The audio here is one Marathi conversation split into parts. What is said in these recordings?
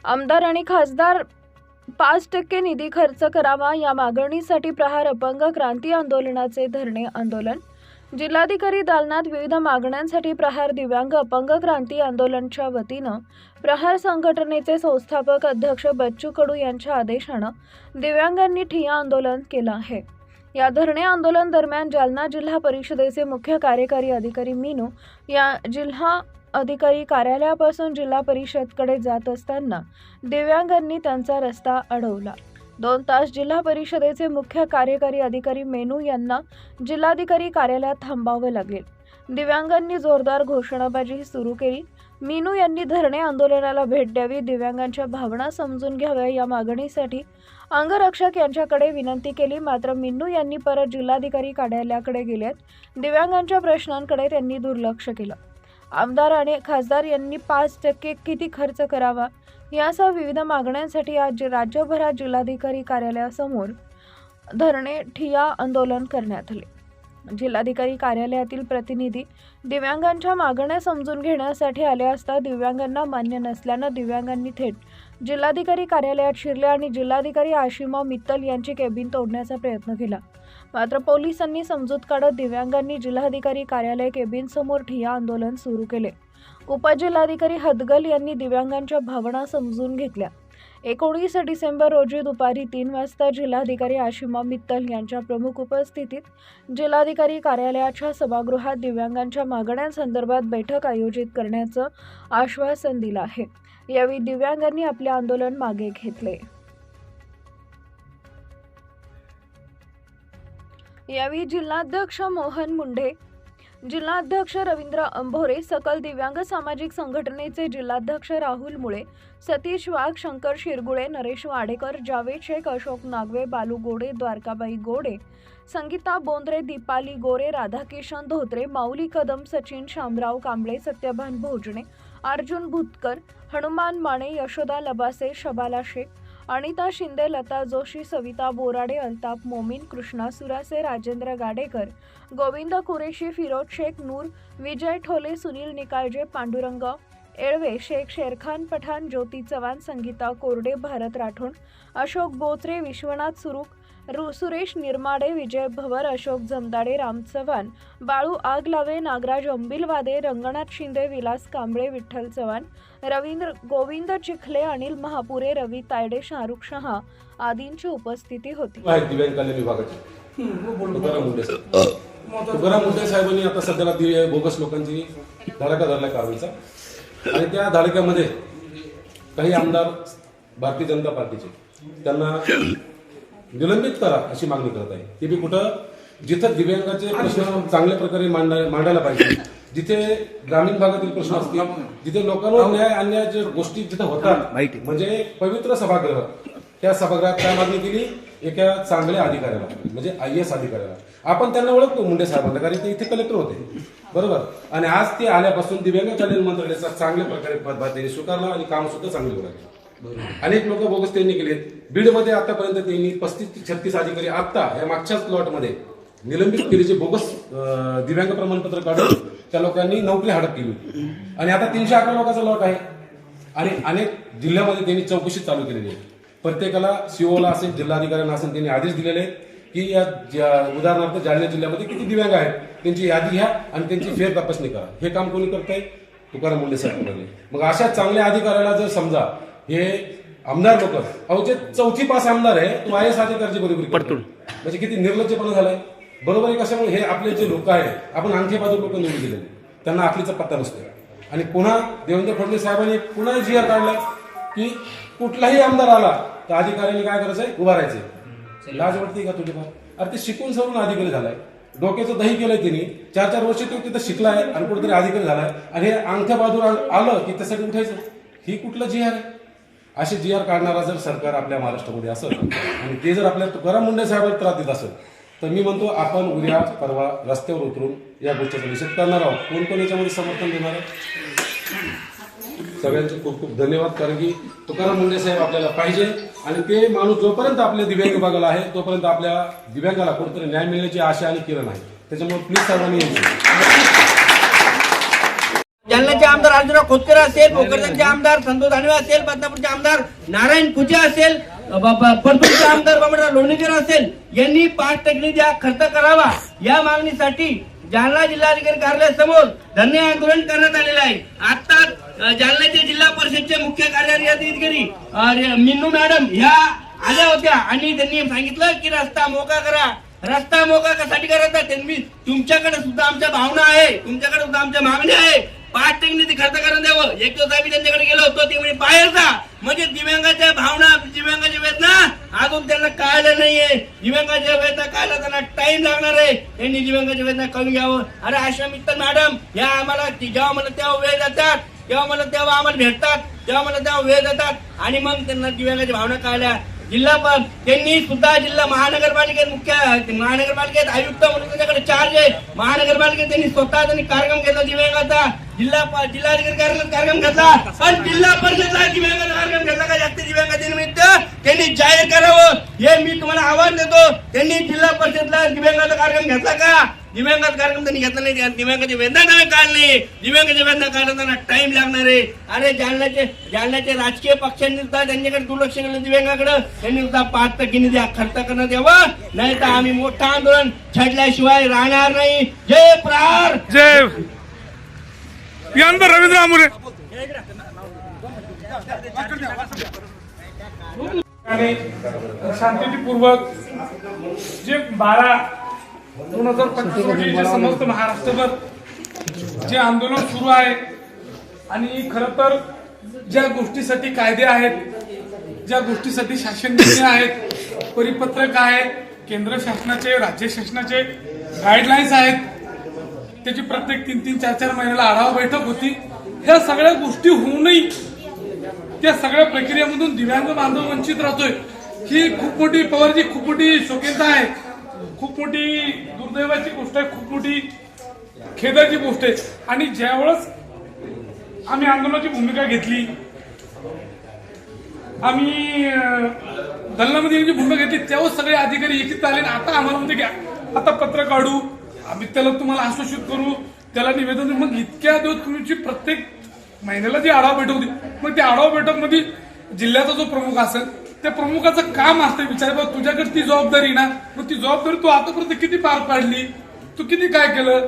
आमदार आणि खासदार 5% निधी खर्च करावा या मागणीसाठी प्रहार अपंग क्रांती आंदोलनाचे धरणे आंदोलन। जिल्हाधिकारी दालनात विविध मागण्यांसाठी प्रहार दिव्यांग अपंग क्रांती आंदोलनच्या वतीनं प्रहार संघटनेचे संस्थापक अध्यक्ष बच्चू कडू यांच्या आदेशानं दिव्यांगांनी ठिय्या आंदोलन केलं आहे। या धरणे आंदोलन दरम्यान जालना जिल्हा परिषदेचे मुख्य कार्यकारी अधिकारी मीनू या जिल्हा अधिकारी कार्यालयापासून जिल्हा परिषदकडे जात असताना दिव्यांगांनी त्यांचा रस्ता अडवला। 2 तास जिल्हा परिषदेचे मुख्य कार्यकारी अधिकारी मेनू यांना जिल्हाधिकारी कार्यालयात थांबावं लागले। दिव्यांगांनी जोरदार घोषणाबाजी सुरू केली। मीनू यांनी धरणे आंदोलनाला भेट द्यावी, दिव्यांगांच्या भावना समजून घ्याव्या या मागणीसाठी अंगरक्षक यांच्याकडे विनंती केली। मात्र मीनू यांनी परत जिल्हाधिकारी कार्यालयाकडे गेलेत। दिव्यांगांच्या प्रश्नांकडे त्यांनी दुर्लक्ष केलं। आमदार आणि खासदार यांनी 5% किती खर्च करावा यासह विविध मागण्यांसाठी आज राज्यभरात जिल्हाधिकारी कार्यालयासमोर धरणे ठिय्या आंदोलन करण्यात आले। जिल्हाधिकारी कार्यालयातील प्रतिनिधी दिव्यांगांच्या मागण्या समजून घेण्यासाठी आले असता दिव्यांगांना मान्य नसल्यानं दिव्यांगांनी थेट जिल्हाधिकारी कार्यालयात शिरले आणि जिल्हाधिकारी आशिमा मित्तल यांची केबिन तोडण्याचा प्रयत्न केला। मात्र पोलिसांनी समजूत काढत दिव्यांगांनी जिल्हाधिकारी कार्यालय केबिन समोर ठिय्या आंदोलन सुरू केले। उपजिल्हाधिकारी हदगल यांनी दिव्यांगांच्या भावना समजून घेतल्या। 19 डिसेंबर रोजी दुपारी 3 वाजता जिल्हाधिकारी आशिमा मित्तल यांच्या प्रमुख उपस्थितीत जिल्हाधिकारी कार्यालयाच्या सभागृहात दिव्यांगांच्या मागण्यांसंदर्भात बैठक आयोजित करण्याचं आश्वासन दिलं आहे। यावेळी दिव्यांगांनी आपले आंदोलन मागे घेतले। यावेळी जिल्हाध्यक्ष मोहन मुंढे, जिल्हाध्यक्ष रवींद्र अंभोरे, सकल दिव्यांग सामाजिक संघटनेचे जिल्हाध्यक्ष राहुल मुळे, सतीश वाघ, शंकर शिरगुळे, नरेश वाडेकर, जावेद शेख, अशोक नागवे, बालू गोडे, द्वारकाबाई गोडे, संगीता बोंद्रे, दीपाली गोरे, राधाकिशन धोत्रे, माऊली कदम, सचिन शामराव कांबळे, सत्यभान भोजने, अर्जुन भुतकर, हनुमान माने, यशोदा लबासे, शबाला शेख, अनिता शिंदे, लता जोशी, सविता बोराडे, अल्ताफ मोमीन, कृष्णा सुरासे, राजेंद्र गाडेकर, गोविंद कुरेशी, फिरोज शेख, नूर, विजय ठोले, सुनील निकाळजे, पांडुरंग एळवे, शेख शेरखान पठाण, ज्योती चव्हाण, संगीता कोरडे, भारत राठोड, अशोक बोचरे, विश्वनाथ सुरूक, सुरेश निर्माडे, विजय भवर, अशोक जमदाडे, राम चव्हाण, बाळू आगलावे, नागराज अंबिलवादे, रंगनाथ शिंदे, विलास कांबळे, विठ्ठल चव्हाण, रवींद्र गोविंद चिखले, अनिल महापुरे, रवी तायडे, शाहरुख शहा आदींची उपस्थिती होती। दिव्यांग कल्याण विभागाचे तुकाराम मुंढे साहेबांनी आता सध्याला बोगस लोकांची धडाका धरला कारवाईचा आणि त्या धडाक्यामध्ये काही आमदार भारतीय जनता पार्टीचे त्यांना निलंबित करा अशी मागणी करत आहे। ते बी कुठं जिथं दिव्यांगाचे प्रश्न चांगल्या प्रकारे मांडायला पाहिजे, जिथे ग्रामीण भागातील प्रश्न असतील, जिथे लोकांवर न्याय आणण्याच्या गोष्टी जिथे होतात, म्हणजे पवित्र सभागृह, त्या सभागृहात काय मागणी केली, एका चांगल्या अधिकाऱ्याला म्हणजे IAS अधिकाऱ्याला, आपण त्यांना ओळखतो मुंडे साहेबांना, कारण ते इथे कलेक्टर होते बरोबर, आणि आज ते आल्यापासून दिव्यांग कल्याण मंत्रालयाचा चांगल्या प्रकारे पदभार त्यांनी स्वीकारला आणि काम सुद्धा चांगले होऊ लागले। अनेक लोक बोगस त्यांनी केलेत। बीडमध्ये आतापर्यंत त्यांनी 35 ते 36 अधिकारी आता या मागच्याच प्लॉटमध्ये निलंबित केलेचे बोगस दिव्यांग प्रमाणपत्र काढून त्या लोकांनी नोकरी हडप केली आणि आता 311 लोकांचा लॉट आहे आणि अनेक जिल्ह्यामध्ये त्यांनी चौकशी चालू केलेली आहे। प्रत्येकाला COला असेल, जिल्हाधिकाऱ्यांना असेल, त्यांनी आदेश दिलेले आहेत की या उदाहरणार्थ जालना जिल्ह्यामध्ये किती दिव्यांग आहेत त्यांची यादी घ्या आणि त्यांची फेर तपासणी करा। हे काम कोणी करताय? तुकाराम मुंढे साहेबांनी। मग अशा चांगल्या अधिकाऱ्याला जर समजा हे आमदार लोक, अहो जे 4थी पास आमदार आहे तो IAS अधिकाऱ्याची बरोबरी करतो, म्हणजे किती निर्लज्जपणा झालाय बरोबर आहे। कशामुळे हे आपले जे लोक आहेत, आपण अंगठेबाजू लोक निवडून दिलेले, त्यांना आखलीचा पत्ता नसतो आणि पुन्हा देवेंद्र फडणवीस साहेबांनी पुन्हा GR काढलाय की कुठलाही आमदार आला तर अधिकाऱ्यांनी काय करायचंय, उभा राहायचंय। लाज वाटते का तुझे? अरे ते शिकून सरून अधिकारी झालाय, डोक्याचं दही केलंय त्यांनी, 4-4 वर्ष तो तिथं शिकलाय आणि कुठेतरी अधिकारी झालाय आणि हे अंगठ्या बाजूला आलं की त्यासाठी उठायचं, ही कुठलं GR आहे? असे GR काढणारा जर सरकार आपल्या महाराष्ट्रामध्ये असेल आणि ते जर आपल्या तुकाराम मुंढे साहेबांना त्रास देत असेल तर मी म्हणतो आपण उद्या परवा रस्त्यावर उतरून या गोष्टीचा निषेध करणार आहोत। कोण कोण याच्यामध्ये समर्थन देणार आहे? सगळ्यांचे खूप खूप धन्यवाद, कारण की तुकाराम मुंढे साहेब आपल्याला पाहिजे आणि ते माणूस जोपर्यंत आपल्या दिव्यांग विभागाला आहे तोपर्यंत आपल्या दिव्यांगाला कुठेतरी न्याय मिळण्याची आशा आणि किरण आहे। त्याच्यामुळे प्लीज सर्वांनी जालन्याचे आमदार अर्जुनराव खोतकर असेल, भोकरदनचे आमदार संतोष दानवे असेल, बदनापूरचे आमदार नारायण कुचे असेल, परतूरचे आमदार बाबूराव लोणीकर असेल, यांनी 5% द्या खर्च करावा या मागणीसाठी जालना जिल्हाधिकारी कार्यालयासमोर धरणे आंदोलन करण्यात आलेले आहे. आता जालन्याचे जिल्हा परिषदचे मुख्य कार्यकारी अधिकारी मिन्नू मॅडम ह्या आल्या होत्या आणि त्यांनी सांगितलं की रस्ता मोकळा करा. रस्ता मोकळा कशासाठी करायचा? त्यांनी तुमच्याकडे सुद्धा आमच्या भावना आहे, तुमच्याकडे सुद्धा आमच्या मागण्या आहे. 5% ते खर्च करून द्यावं. एक दिवस आम्ही त्यांच्याकडे गेलो होतो, ते म्हणजे बाहेरचा म्हणजे दिव्यांगाच्या भावना, दिव्यांगाच्या वेदना अजून त्यांना कळलं नाहीये. दिव्यांगाच्या वेदना कळायला त्यांना टाइम लागणार आहे. त्यांनी दिव्यांगाच्या वेदना कळून घ्यावं. अरे आशा मित्तल मॅडम या आम्हाला जेव्हा मला तेव्हा वेळ देतात, तेव्हा मला तेव्हा आम्हाला भेटतात, तेव्हा मला तेव्हा वेळ देतात आणि मग त्यांना दिव्यांगाच्या भावना कळल्या. त्यांनी सुद्धा जिल्हा महानगरपालिकेत महानगरपालिकेत आयुक्त म्हणून त्यांच्याकडे चार्ज आहे. महानगरपालिकेत त्यांनी स्वतः कार्यक्रम घेतला दिव्यांगाचा. जिल्हाधिकारी कार्यालयात कार्यक्रम घेतला, पण जिल्हा परिषदला दिव्यांगाचा कार्यक्रम घेतला का? जागतिक दिव्यांग दिनानिमित्त त्यांनी जाहीर करावं हे मी तुम्हाला आवाहन देतो. त्यांनी जिल्हा परिषदला दिव्यांगाचा कार्यक्रम घेतला का? दिव्यांगाचा कार्यक्रम त्यांनी घेतला नाही. दिव्यांगाची वेदना त्यांना काढली. दिव्यांगाची वेदना काढायला त्यांना टाइम लागणार आहे. अरे जालन्याचे राजकीय पक्षांनी सुद्धा त्यांच्याकडे दुर्लक्ष केलं. दिव्यांगाकडे त्यांनी सुद्धा 5% द्या खर्च करण्यात यावं, नाही तर आम्ही मोठं आंदोलन छेडल्याशिवाय राहणार नाही. जय प्रहार. जय रवींद्र आमुरे. आणि शांततेपूर्वक जे 12/2025 रोजी जे समस्त महाराष्ट्रभर जे आंदोलन सुरू आहे आणि खरं तर ज्या गोष्टीसाठी कायदे आहेत, ज्या गोष्टीसाठी शासन निर्णय आहेत, परिपत्रक आहे, केंद्र शासनाचे राज्य शासनाचे गाईडलाईन्स आहेत, त्याची प्रत्येक 3-3, 4-4 महिन्याला आढावा बैठक होती. ह्या सगळ्या गोष्टी होऊनही त्या सगळ्या प्रक्रियेमधून दिव्यांग बांधव वंचित राहतोय. ही खूप मोठी पवारजी खूप मोठी शोकीनता आहे, खूप मोठी दुर्दैवाची गोष्ट आहे, खूप मोठी खेदाची गोष्ट आहे. आणि ज्यावेळेस आम्ही आंदोलनाची भूमिका घेतली, आम्ही दलनामध्ये भूमिका घेतली, त्यावेळेस सगळे अधिकारी एकत्रित आले. आता आम्हाला म्हणते की आता पत्र काढू, आम्ही त्याला तुम्हाला आश्वासित करू, त्याला निवेदन. मग इतक्या दिवस तुमची प्रत्येक महिन्याला जी आढावा बैठक होती, मग त्या आढावा बैठक मध्ये जिल्ह्याचा जो प्रमुख असेल त्या प्रमुखाचं काम असतं विचार, बाबा तुझ्याकडे ती जबाबदारी ना, मग ती जबाबदारी तू आतापर्यंत किती पार पाडली, तू किती काय केलं?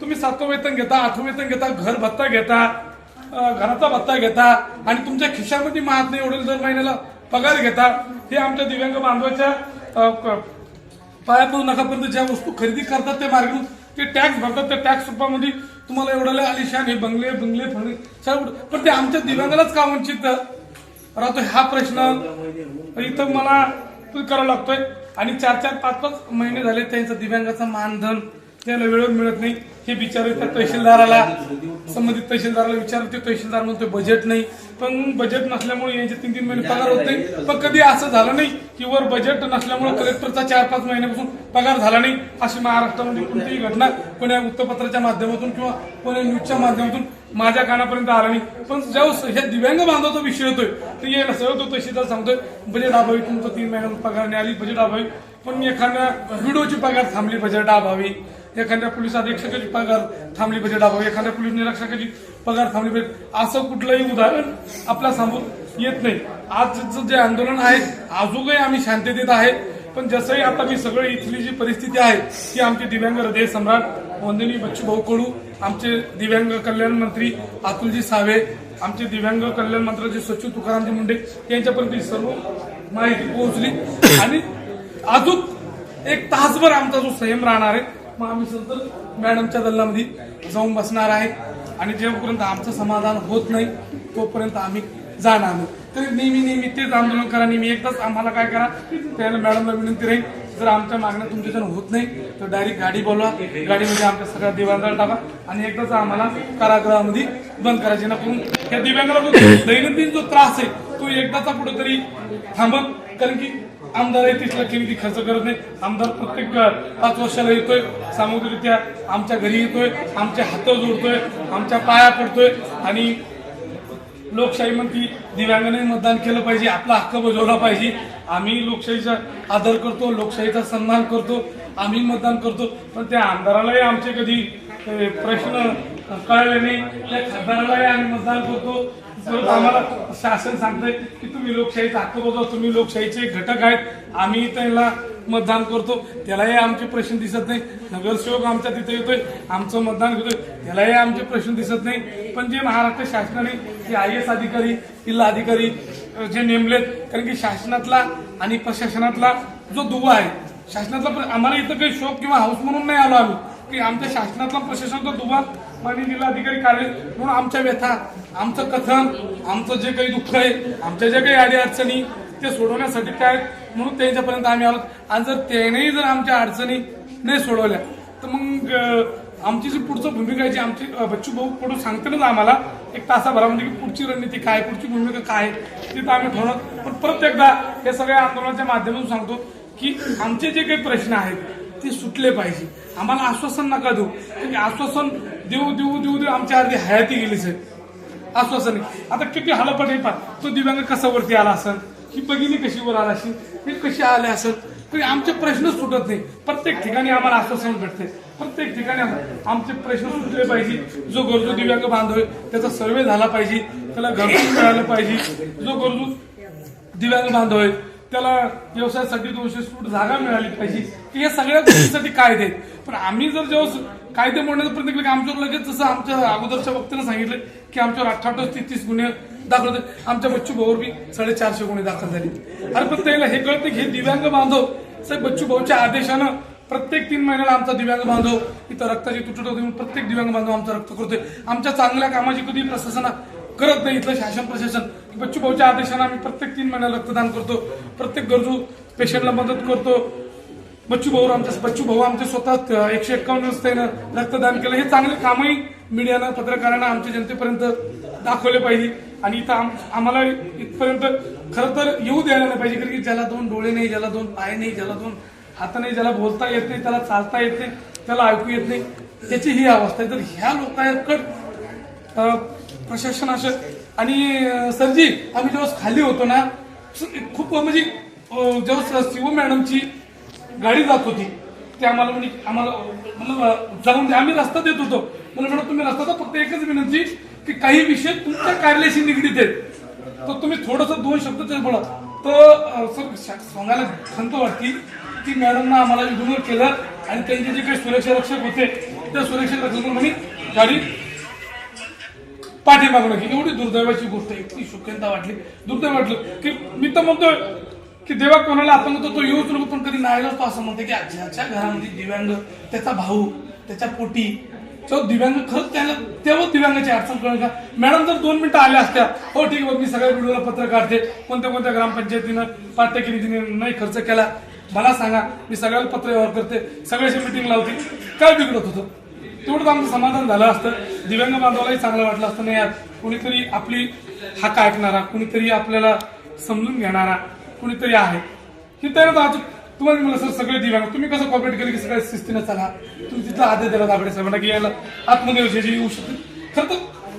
तुम्ही 7वं वेतन घेता, 8वं वेतन घेता, घर भत्ता घेता, घराचा भत्ता घेता आणि तुमच्या खिशामध्ये माहत नाही एवढे दर महिन्याला पगार घेता. हे आमच्या दिव्यांग बांधवाच्या पाया पडू नकापर्यंत ज्या वस्तू खरेदी करतात ते मार्ग ते टॅक्स भरतात, त्या टॅक्स रूपामध्ये तुम्हाला एवढं आलिशान हे बंगले पण ते आमच्या दिव्यांगालाच का वंचित राहतो हा प्रश्न इथं मला करावा लागतोय. आणि 4-4, 5-5 महिने झाले त्यांचं दिव्यांगाचं मानधन त्याला वेळेवर मिळत नाही. हे बिचारे त्या तहसीलदाराला, संबंधित तहसीलदाराला विचारते, तहसीलदार म्हणतोय बजेट नाही. पण बजेट नसल्यामुळे यांचे 3-3 महिने पगार होत नाही. पण कधी असं झालं नाही की वर बजेट नसल्यामुळे कलेक्टरचा 4-5 महिन्यापासून पगार झाला नाही. अशी महाराष्ट्रामध्ये कोणतीही घटना कोण्या वृत्तपत्राच्या माध्यमातून किंवा कोण्या न्यूजच्या माध्यमातून माझ्या कानापर्यंत आला नाही. पण जेव्हा ह्या दिव्यांग बांधवाचा विषय होतोय तर यायला सगळं तो तहसीलदार सांगतोय बजेट अभावी तुमचं 3 महिन्यात पगार नाही आली, बजेट अभावी. पण एखाद्या व्हिडिओची पगार थांबली बजेट अभावी, एखाद्या पोलीस अधीक्षकाची पगार थांबली बजेट अभावी, एखाद्या पोलीस निरीक्षकाची पगार थांबली बजेट, असं कुठलंही उदाहरण आपल्या समोर येत नाही. आजचं जे आंदोलन आहे अजूनही आम्ही शांततेत आहे. पण जसंही आता मी सगळं इथली जी परिस्थिती आहे ती आमचे दिव्यांग हृदय सम्राट वंदनीय बच्चूभाऊ कडू, आमचे दिव्यांग कल्याण मंत्री अतुलजी सावे, आमचे दिव्यांग कल्याण मंत्र्याचे सचिव तुकारामजी मुंडे यांच्यापर्यंत सर्व माहिती पोहोचली. आणि अजून 1 तासभर आमचा जो संयम राहणार आहे, मग आम्ही सतत मॅडमच्या दल्लामध्ये जाऊन बसणार आहे. आणि जेव्हापर्यंत आमचं समाधान होत नाही तोपर्यंत आम्ही जाणार नाही. तर नेहमी तेच आंदोलन करा. नेहमी एकदाच आम्हाला काय करा, त्याला मॅडमला विनंती राहील, जर आमच्या मागण्या तुमच्याकडून होत नाही तर डायरेक्ट गाडी बोलवा, गाडीमध्ये आमच्या सगळ्या दिव्यांगाला टाका आणि एकदाच आम्हाला कारागृहामध्ये बंद करा. जेणेकरून त्या दिव्यांगाला जो दैनंदिन जो त्रास आहे तो एकदाचा कुठेतरी थांबत. कारण की आमदार आहे 30 लाख निधी खर्च करत नाही. आमदार प्रत्येक 5 वर्षाला येतोय, सामूहिकरित्या आमच्या घरी येतोय, आमच्या हात जोडतोय, आमच्या पाया पडतोय. आणि लोकशाही म्हणती दिव्यांगाने मतदान केलं पाहिजे, आपला हक्क बजावला पाहिजे. आम्ही लोकशाहीचा आदर करतो, लोकशाहीचा सन्मान करतो, आम्ही मतदान करतो. पण त्या आमदारालाही आमचे कधी प्रश्न कळले नाही त्या खासदारालाही आम्ही मतदान करतो. परत आम्हाला शासन सांगतंय की तुम्ही लोकशाहीचा हक्क बजावा, तुम्ही लोकशाहीचे घटक आहेत, आम्ही त्यांना मतदान करतो. त्यालाही आमचे प्रश्न दिसत नाही. नगरसेवक आमच्या तिथे येतोय, आमचं मतदान घेतोय, त्यालाही आमचे प्रश्न दिसत नाही. पण जे महाराष्ट्र शासनाने जे IAS अधिकारी, जिल्हा अधिकारी जे नेमलेत, कारण की शासनातला आणि प्रशासनातला जो दुवा आहे, शासनातला आम्हाला इथं काही शौक किंवा हाऊस म्हणून नाही आलो आम्ही, की आमच्या शासनातला प्रशासनाचा दुवा माननीय जिल्हाधिकारी कार्यालय म्हणून आमच्या व्यथा, आमचं कथन, आमचं जे काही दुःख आहे, आमच्या ज्या काही अडी अडचणी ते सोडवण्यासाठी काय म्हणून त्यांच्यापर्यंत आम्ही आलो. आणि जर त्यानेही जर आमच्या अडचणी नाही सोडवल्या तर मग आमची जी पुढचं भूमिका आहे, जी आमची बच्चू भाऊ पुढे सांगतानाच आम्हाला एक तासाभरामध्ये की पुढची रणनीती काय, पुढची भूमिका काय ती तर आम्ही ठरवणार. पण परत एकदा हे सगळ्या आंदोलनाच्या माध्यमातून सांगतो की आमचे जे काही प्रश्न आहेत ते सुटले पाहिजे. आम्हाला आश्वासन नका देऊ, कारण आश्वासन देऊ देऊ देऊ देऊ आमच्या अर्धी हयाती गेलीच आहे. आश्वासन आता किती हलपट आहे, तो दिव्यांग कसा वरती आला असेल, ही भगिनी कशी वर आला असेल, हे कशी आले असेल, तरी आमचे प्रश्न सुटत नाही. प्रत्येक ठिकाणी आम्हाला आश्वासन भेटते, प्रत्येक ठिकाणी आमचे प्रश्न सुटले पाहिजे. जो गरजू दिव्यांग बांधव आहे त्याचा सर्वे झाला पाहिजे, त्याला घरकुल मिळालं पाहिजे. जो गरजू दिव्यांग बांधव आहे त्याला व्यवसायासाठी 200 फूट जागा मिळाली पाहिजे. या सगळ्या गोष्टींसाठी कायदे आहेत. पण आम्ही जर जेव्हा कायदे मोडण्याचा प्रयत्न केला की आमच्यावर लगेच, जसं आमच्या अगोदरच्या वक्त्यानं सांगितलं की आमच्यावर 38-33 गुन्हे दाखल होते, आमच्या बच्चू भाऊवर बी 450 गुन्हे दाखल झाले. अरे पण त्याला हे कळतं की हे दिव्यांग बांधव साहेब बच्चू भाऊच्या आदेशानं प्रत्येक 3 महिन्याला आमचा दिव्यांग बांधव इथं रक्ताची तुटवडा होती, प्रत्येक दिव्यांग बांधव आमचा रक्त करतोय. आमच्या चांगल्या कामाची कधी प्रशासन करत नाही, इथलं शासन प्रशासन. बच्चू भाऊच्या आदेशानं आम्ही प्रत्येक 3 महिन्याला रक्तदान करतो, प्रत्येक गरजू पेशंटला मदत करतो. बच्चू भाऊ आमचे स्वतः 151 व्यवस्थेनं रक्तदान केलं. हे चांगले कामही मीडियानं, पत्रकारांना, आमच्या जनतेपर्यंत दाखवले पाहिजे. आणि इथं आम्हाला इथपर्यंत खरं तर येऊ द्यायला नाही पाहिजे, कारण की ज्याला 2 डोळे नाही, ज्याला 2 पाय नाही, ज्याला 2 हात नाही, ज्याला बोलता येत नाही, त्याला चालता येत नाही, त्याला ऐकू येत नाही, त्याची ही अवस्था आहे. तर ह्या लोकांकडे प्रशासन असं. आणि सरजी आम्ही जेव्हा खाली होतो ना, खूप म्हणजे जेव्हा शिव मॅडमची गाडी जात होती ते आम्हाला जाऊन द्या, आम्ही रस्ता देत होतो. मॅडम तुम्ही रस्ता, तर फक्त एकच विनंती की काही विषय तुमच्या कार्यालयाशी निगडीत आहेत तर तुम्ही थोडंसं 2 शब्द ते बोला. तर सर सांगायला खंत वाटती की मॅडमना आम्हाला इग्नोर केलं आणि त्यांचे जे काही सुरक्षा रक्षक होते त्या सुरक्षा रक्षकांनी गाडी पाठीमागणं की एवढी दुर्दैवाची गोष्ट आहे. इतकी शोकंता वाटली, दुर्दैव वाटलं की मी तर म्हणतोय की देवा कोणाला आपण तो येऊच नको, पण कधी नाही तो असं म्हणते की ज्याच्या घरामध्ये दिव्यांग, त्याचा भाऊ, त्याच्या पोटी तेव्हा दिव्यांग, खरंच त्याला तेव्हा दिव्यांगाची अडचण कळलं का. मॅडम जर 2 मिनिटं आल्या असत्या, हो ठीक आहे मी सगळ्या व्हिडिओला पत्र काढते, कोणत्या कोणत्या ग्रामपंचायतीनं पाठ्यकी निधीने नाही खर्च केला मला सांगा, मी सगळ्याला पत्र व्यवहार करते, सगळ्याची मिटिंग लावते, काय बिघडत होतं. तेवढंच आमचं समाधान झालं असतं. दिव्यांग बांधवालाही चांगलं वाटलं असतं, नाही यार कुणीतरी आपली हाक ऐकणारा, कुणीतरी आपल्याला समजून घेणारा कुणीतरी आहे. ही तर आज तुम्हाला मला सर सगळे दिव्यांग तुम्ही कसं कॉपरेट केलं की सगळ्या शिस्तीनं चला, तुम्ही तिथला आदेश दिला दाबडे साहेबांना की यायला आतमध्ये येऊ शकते. खरं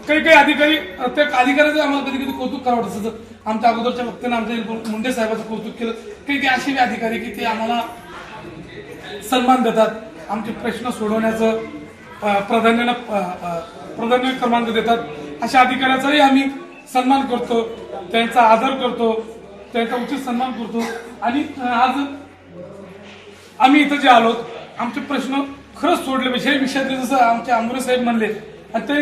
तर काही अधिकारी, त्या अधिकाऱ्याचं आम्हाला कधी कधी कौतुक करावं वाटतं. आमच्या अगोदरच्या वक्त्यानं आमच्या मुंडे साहेबाचं कौतुक केलं. काही असे अधिकारी की ते आम्हाला सन्मान देतात, आमचे प्रश्न सोडवण्याचं प्राधान्य क्रमांक देतात. अशा अधिकाऱ्याचाही आम्ही सन्मान करतो, त्यांचा आदर करतो, त्यांचा उचित सन्मान करतो. आणि आज आम्ही इथं जे आलो, आमचे प्रश्न खरंच सोडले पाहिजे. हे विषयातले जसं आमचे आंबोरे साहेब म्हणले, आणि ते